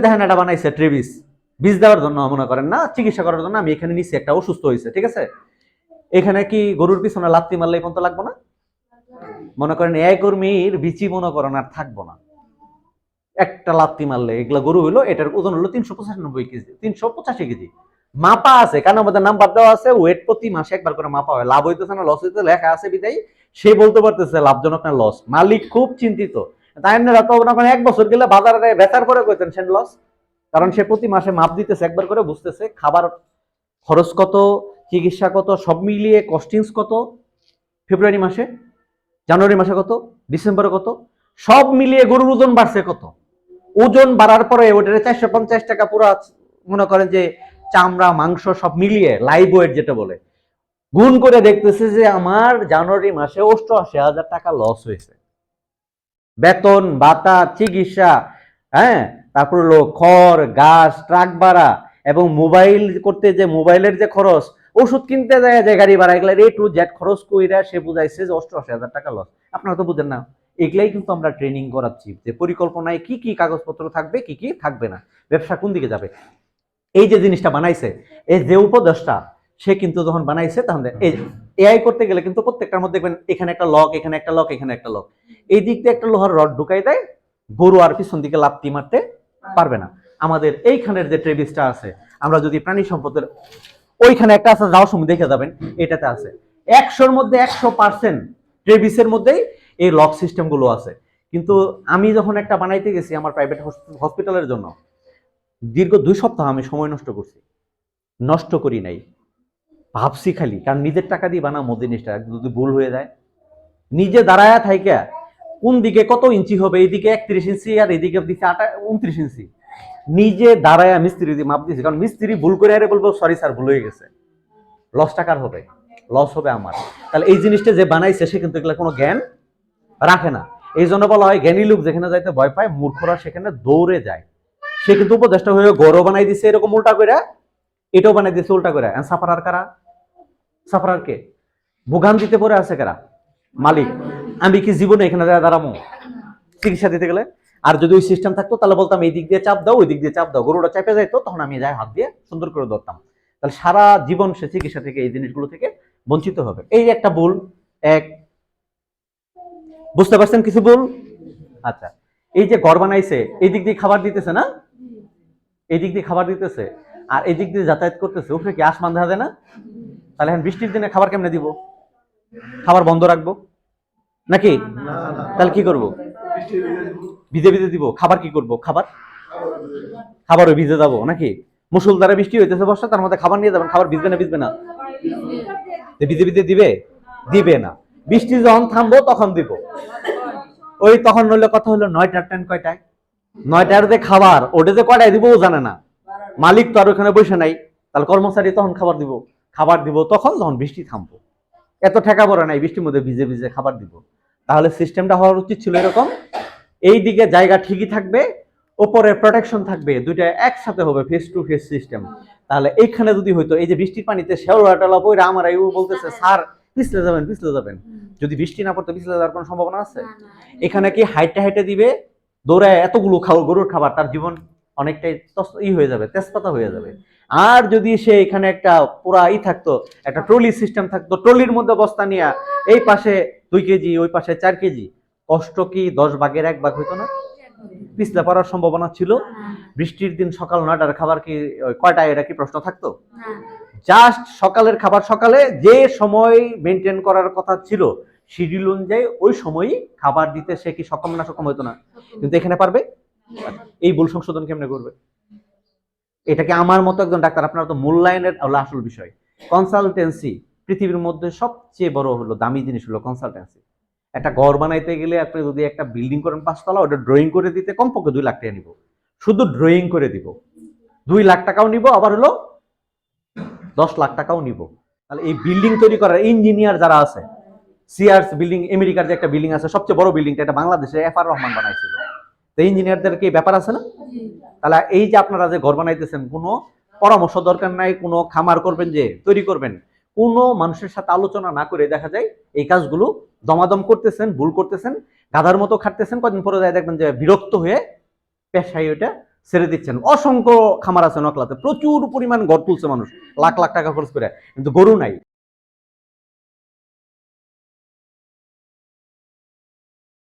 দেখেন এটা বানাইছে ট্রেভিস, বীজ দেওয়ার জন্য মনে করেন না, চিকিৎসা করার জন্য আমি এখানে নিচ্ছি, একটা অসুস্থ হয়েছে, ঠিক আছে, এখানে কি গরুর পিছনে লাত্তি মারলে পর্যন্ত লাগবো না? মনে করেন এই কর্মীর বিচি মনে করেন আর থাকবো না, একটা লাত্তি মারলে এগুলো গরু হইলো, এটার ওজন হলো 395 কেজি, 385 কেজি, মাপা আছে, কারণ আমাদের নাম্বার দেওয়া আছে, ওয়েট প্রতি মাসে একবার করে মাপা হয়, লাভ হইতেছে না লস হইতেছে লেখা আছে বিদায় সে বলতে পারতেছে লাভজনক না লস, মালিক খুব চিন্তিত। তাই না, তো মনে 1 বছর গেলে বাজারে বেচার পরে কইতেন সে লস, কারণ সে প্রতি মাসে মাপ দিতেছে, একবার করে বুঝতেছে খাবার খরচ কত, চিকিৎসা কত, সব মিলিয়ে কস্টিংস কত, ফেব্রুয়ারি মাসে, জানুয়ারি মাসে কত, ডিসেম্বরে কত, সব মিলিয়ে গরুর ওজন বাড়ছে কত, ওজন বাড়ার পরে ওটা 450 টাকা পুরো মনে করেন যে চামড়া মাংস সব মিলিয়ে লাইভ ওয়েট যেটা বলে গুণ করে দেখতেছে যে আমার জানুয়ারি মাসে 88,000 টাকা লস হয়েছে, বেতন ভাতা চিকিৎসা, হ্যাঁ, তারপর হলো খড় ঘাস ট্রাক ভাড়া এবং মোবাইল করতে যে মোবাইলের যে খরচ, ওষুধ কিনতে যায় যে গাড়ি ভাড়া, এগুলো A to Z খরচ কইরা সে বুঝাইছে যে 88,000 টাকা লস। আপনারা তো বুঝেন না, এগুলাই কিন্তু আমরা ট্রেনিং করাচ্ছি যে পরিকল্পনায় কি কি কাগজপত্র থাকবে কি কি থাকবে না, ব্যবসা কোন দিকে যাবে। এই যে জিনিসটা বানাইছে, এই যে উপদেশটা সে কিন্তু যখন বানাইছে তখন এই এআই করতে গেলে কিন্তু প্রত্যেকটার মধ্যে দেখবেন এখানে একটা লক, এখানে একটা লক, এখানে একটা লক, এই দিক দিয়ে একটা লোহার রড ঢুকাই দেয়, গরু আর পিছন দিকে লাত্তি মারতে পারবে না। আমাদের এইখানের যে ট্রেভিসটা আছে, আমরা যদি প্রাণী সম্পদের ওইখানে একটা আছে, যাওয়ার সময় দেখে যাবেন, এটাতে আছে 100-র মধ্যে 100% ট্রেভিসের মধ্যেই এই লক সিস্টেম গুলো আছে। কিন্তু আমি যখন একটা বানাইতে গেছি আমার প্রাইভেট হসপিটালের জন্য, দীর্ঘ 2 সপ্তাহ আমি সময় নষ্ট করছি, নষ্ট করি নাই, ভাবছি খালি, কারণ নিজের টাকা দিয়ে বানাবো জিনিসটা, যদি ভুল হয়ে যায় নিজে দাঁড়ায়া থাইকা কোন দিকে কত ইঞ্চি হবে, এইদিকে 31 ইঞ্চি আর এইদিকে দিচ্ছে 29 ইঞ্চি, নিজে দাঁড়ায়া মিস্ত্রি দিয়ে মাপ দিয়েছি, কারণ মিস্ত্রি ভুল করে আরে বলবো সরি স্যার ভুল হয়ে গেছে, লস টাকার হবে, লস হবে আমার। তাহলে এই জিনিসটা যে বানাইছে সে কিন্তু এগুলো কোনো জ্ঞান রাখে না, এই জন্য বলা হয় জ্ঞানী লোক যেখানে যাইতে ভয় পায় মূর্খরা সেখানে দৌড়ে যায়। সে কিন্তু উপদেষ্টা হয়ে গরু বানাই দিছে এরকম উল্টা করে, এটাও বানাই দিছে উল্টা করে। সাফারার কারা? সাফারার কে? ভোগান দিতে পড়ে আছে কারা? মালিক। আমি কি জীবনে এখানে দাঁড়াবো চিকিৎসা দিতে গেলে? আর যদি ওই সিস্টেম থাকতো তাহলে বলতাম এই দিক দিয়ে চাপ দাও ওই দিক দিয়ে চাপ দাও, গরুটা চাপে যাইতো, তখন আমি যাই হাত দিয়ে সুন্দর করে ধরতাম। তাহলে সারা জীবন সে চিকিৎসা থেকে এই জিনিসগুলো থেকে বঞ্চিত হবে। এই একটা ভুল এক, বুঝতে পারছেন কিছু ভুল? আচ্ছা, এই যে ঘর বানাইছে এই দিক দিয়ে খাবার দিতেছে না, এই দিক দিয়ে খাবার দিতেছে আর এই দিক দিয়ে যাতায়াত করতেছে, উপরে কি আসমান দেখা যায় না? তাহলে এখন বৃষ্টির দিনে খাবার কেমনে দিব? খাবার বন্ধ রাখবো নাকি? তাহলে কি করব? ভিজে ভিজে দিব। খাবার কি করব? খাবারও ভিজে যাবো নাকি? মুসুলধারে বৃষ্টি হইতেছে বর্ষা, তার মধ্যে খাবার নিয়ে যাবেন, খাবার ভিজবে না? ভিজবে না? ভিজে ভিজে দিবে? দিবে না। বৃষ্টি যখন থামবো তখন দিব। ওই তখন হইলে কথা হলো 9টার ট্রেন কয়টায়? 9টার যে খাবার ওটা যে কয়টায় দিব ও জানে না, মালিক তো আর ওখানে বসে নাই, তাহলে কর্মচারী তখন খাবার দিব তখন যখন বৃষ্টি থামবো। এত ঠেকা পড়ে নাই বৃষ্টির মধ্যে ভিজে ভিজে খাবার দিব। তাহলে সিস্টেমটা হওয়ার উচিত ছিল এরকম, এই দিকে জায়গা ঠিকই থাকবে, ওপরে প্রোটেকশন থাকবে, দুইটা একসাথে হবে, ফেস টু ফেস সিস্টেম। তাহলে এইখানে যদি হইতো এই যে বৃষ্টির পানিতে শেওড়াটা পড়ে আমার এই বলতেছে স্যার পিছলে যাবেন, যদি বৃষ্টি না পড়তে পিছলে যাওয়ার কোনো সম্ভাবনা আছে? এখানে কি হাইটে হাইটে দিবে, দৌড়ায় এতগুলো গরুর খাবার, তার জীবন অনেকটাই হয়ে যাবে, তেজপাতা হয়ে যাবে। আর যদি সে এখানে একটা পুরা থাকতো, একটা ট্রলি সিস্টেম থাকতো, ট্রলির মধ্যে বস্তা নিয়ে এই পাশে 2 কেজি ওই পাশে 4 কেজি, কষ্ট কি 10 ভাগের 1 ভাগ হইতো না? পিছলে পড়ার সম্ভাবনা ছিল। বৃষ্টির দিন সকাল 9টার খাবার কি কয়টায়, এটা কি প্রশ্ন থাকতো? জাস্ট সকালের খাবার সকালে যে সময় মেনটেন করার কথা ছিল শিডিউল অনুযায়ী ওই সময়ই খাবার দিতে সে কি সক্ষম না সক্ষম হইতো না? কিন্তু এখানে পারবে? এই ভুল সংশোধন কেমনে করবে? এটাকে আমার মতো একজন ডাক্তার, আপনারা তো মূল্যায়নের আসল বিষয়। কনসালটেন্সি পৃথিবীর মধ্যে সবচেয়ে বড় হলো দামি জিনিস হলো কনসালটেন্সি। একটা ঘর বানাইতে গেলে আপনি যদি একটা বিল্ডিং করেন 5 তলা, ওটা ড্রয়িং করে দিতে কমপক্ষে 2 লাখ টাকা নিব, শুধু ড্রয়িং করে দিব 2 লাখ টাকাও নিব, আবার হলো 10 লাখ টাকাও নিব। তাহলে এই বিল্ডিং তৈরি করার ইঞ্জিনিয়ার যারা আছে, সিআরস বিল্ডিং আমেরিকার যে একটা বিল্ডিং আছে সবচেয়ে বড় বিল্ডিংটা, এটা বাংলাদেশে এফ আর রহমান বানাইছিল, তো ইঞ্জিনিয়ারদের কি ব্যাপার আছে না? তাহলে এই যে আপনারা যে ঘর বানাইতেছেন, কোনো পরামর্শ দরকার নাই, কোনো খামার করবেন যে তৈরি করবেন, কোনো মানুষের সাথে আলোচনা না করে দেখা যায় এই কাজগুলো দমাদম করতেছেন, ভুল করতেছেন, গাধার মতো খাটতেছেন, কদিন পরে যায় দেখবেন যে বিরক্ত হয়ে পেশায় ওইটা ছেড়ে দিচ্ছেন। অসংখ্য খামার আছে নকলাতে, প্রচুর পরিমাণ ঘর তুলছে মানুষ, লাখ লাখ টাকা খরচ করে, কিন্তু গরু নাই।